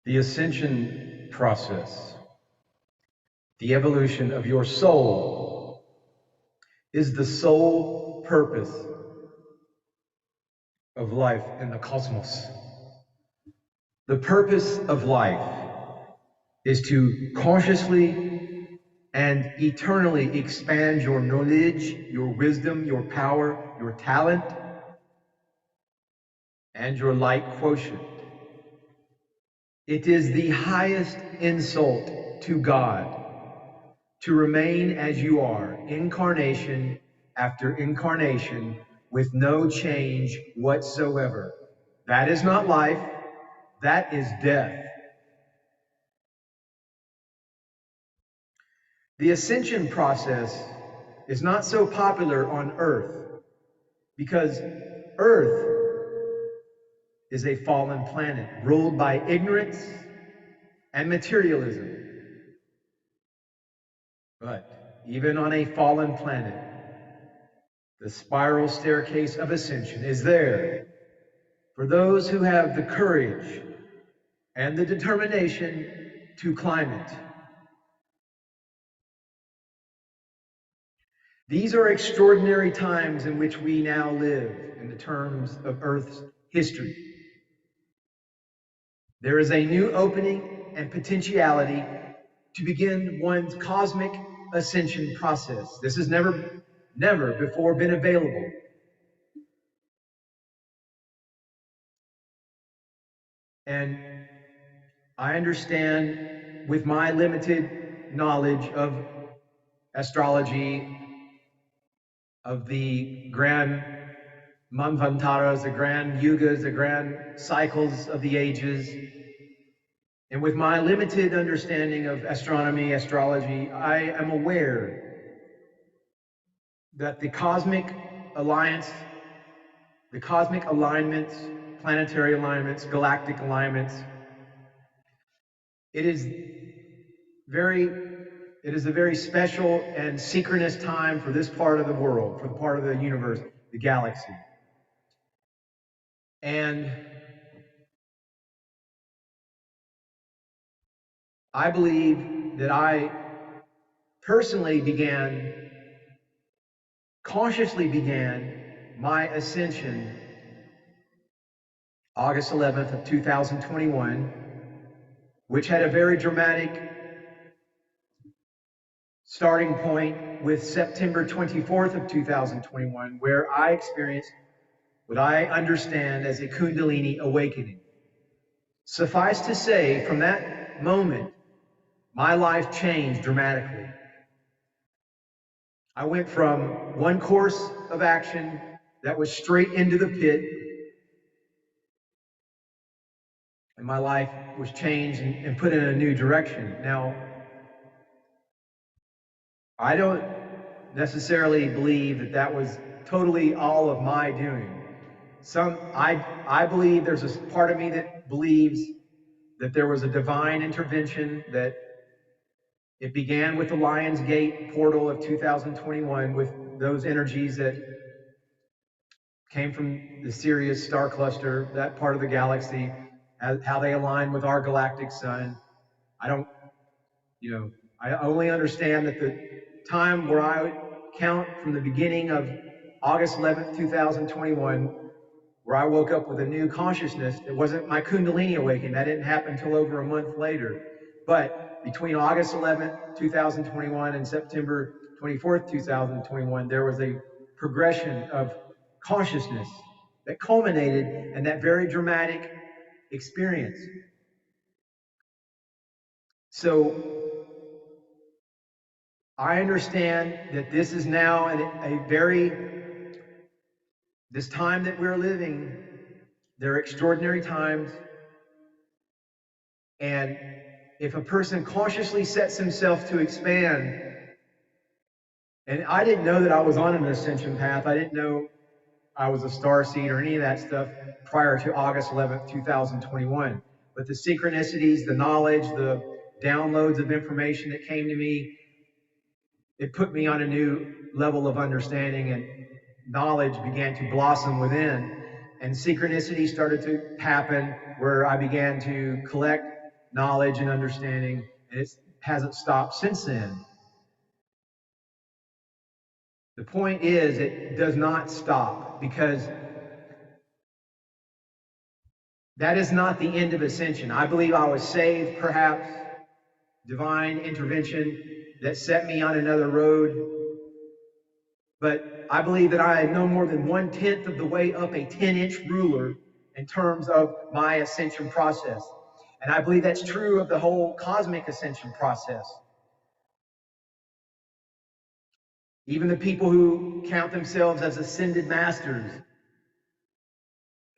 The ascension process, the evolution of your soul, is the sole purpose of life in the cosmos. The purpose of life is to consciously and eternally expand your knowledge, your wisdom, your power, your talent, and your light quotient. It is the highest insult to God to remain as you are, incarnation after incarnation, with no change whatsoever. That is not life, that is death. The ascension process is not so popular on Earth because Earth is a fallen planet ruled by ignorance and materialism. But even on a fallen planet, the spiral staircase of ascension is there for those who have the courage and the determination to climb it. These are extraordinary times in which we now live in the terms of Earth's history. There is a new opening and potentiality to begin one's cosmic ascension process. This has never before been available. And I understand, with my limited knowledge of astrology, of the grand manvantaras, the grand yugas, the grand cycles of the ages, and with my limited understanding of astronomy, astrology, I am aware that the cosmic alliance, the cosmic alignments, planetary alignments, galactic alignments, it is a very special and synchronous time for this part of the world, for the part of the universe, the galaxy. And I believe that I personally consciously began my ascension August 11th of 2021, which had a very dramatic starting point with September 24th of 2021, where I experienced what I understand as a Kundalini awakening. Suffice to say, from that moment, my life changed dramatically. I went from one course of action that was straight into the pit, and my life was changed and put in a new direction. Now, I don't necessarily believe that that was totally all of my doing. I believe there's a part of me that believes that there was a divine intervention, that it began with the Lion's Gate portal of 2021 with those energies that came from the Sirius star cluster, that part of the galaxy, how they align with our galactic sun. I only understand that the time where I count from the beginning of August 11th, 2021, where I woke up with a new consciousness. It wasn't my Kundalini awakening. That didn't happen until over a month later. But between August 11th, 2021 and September 24th, 2021, there was a progression of consciousness that culminated in that very dramatic experience. So I understand that this is now this time that we're living, they're extraordinary times. And if a person consciously sets himself to expand, and I didn't know that I was on an ascension path. I didn't know I was a starseed or any of that stuff prior to August 11th, 2021. But the synchronicities, the knowledge, the downloads of information that came to me, it put me on a new level of understanding, and knowledge began to blossom within. And synchronicity started to happen where I began to collect knowledge and understanding, and it hasn't stopped since then. The point is, it does not stop, because that is not the end of ascension. I believe I was saved, perhaps, divine intervention that set me on another road. But I believe that I am no more than 1/10 of the way up a 10-inch ruler in terms of my ascension process. And I believe that's true of the whole cosmic ascension process. Even the people who count themselves as ascended masters,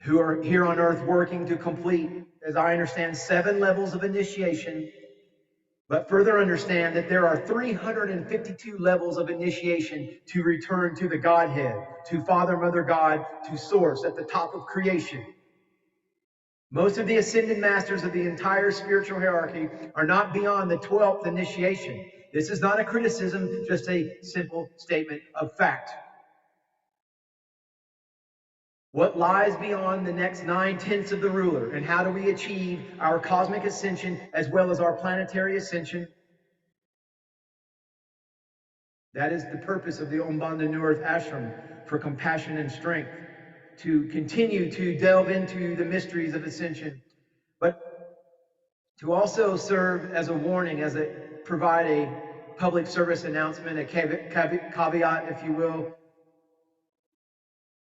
who are here on earth working to complete, as I understand, 7 levels of initiation, but further understand that there are 352 levels of initiation to return to the Godhead, to Father, Mother, God, to Source at the top of creation. Most of the ascended masters of the entire spiritual hierarchy are not beyond the 12th initiation. This is not a criticism, just a simple statement of fact. What lies beyond the next 9/10 of the ruler, and how do we achieve our cosmic ascension as well as our planetary ascension? That is the purpose of the Om Bandha New Earth Ashram, for compassion and strength, to continue to delve into the mysteries of ascension, but to also serve as a warning, provide a public service announcement, a caveat, if you will,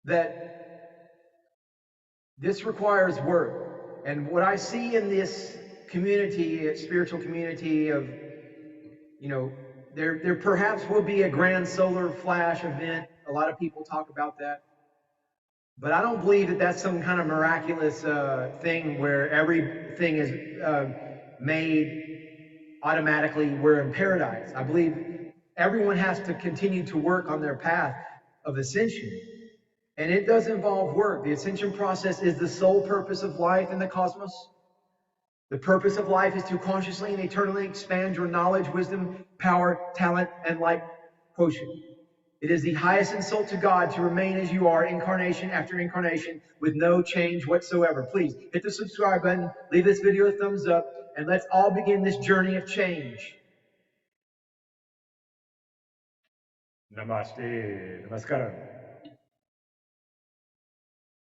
that this requires work. And what I see in this community, spiritual community of, there perhaps will be a grand solar flash event. A lot of people talk about that. But I don't believe that that's some kind of miraculous thing where everything is made automatically. We're in paradise. I believe everyone has to continue to work on their path of ascension. And it does involve work. The ascension process is the sole purpose of life in the cosmos. The purpose of life is to consciously and eternally expand your knowledge, wisdom, power, talent, and light quotient. It is the highest insult to God to remain as you are, incarnation after incarnation, with no change whatsoever. Please hit the subscribe button, leave this video a thumbs up, and let's all begin this journey of change. Namaste. Namaskaram.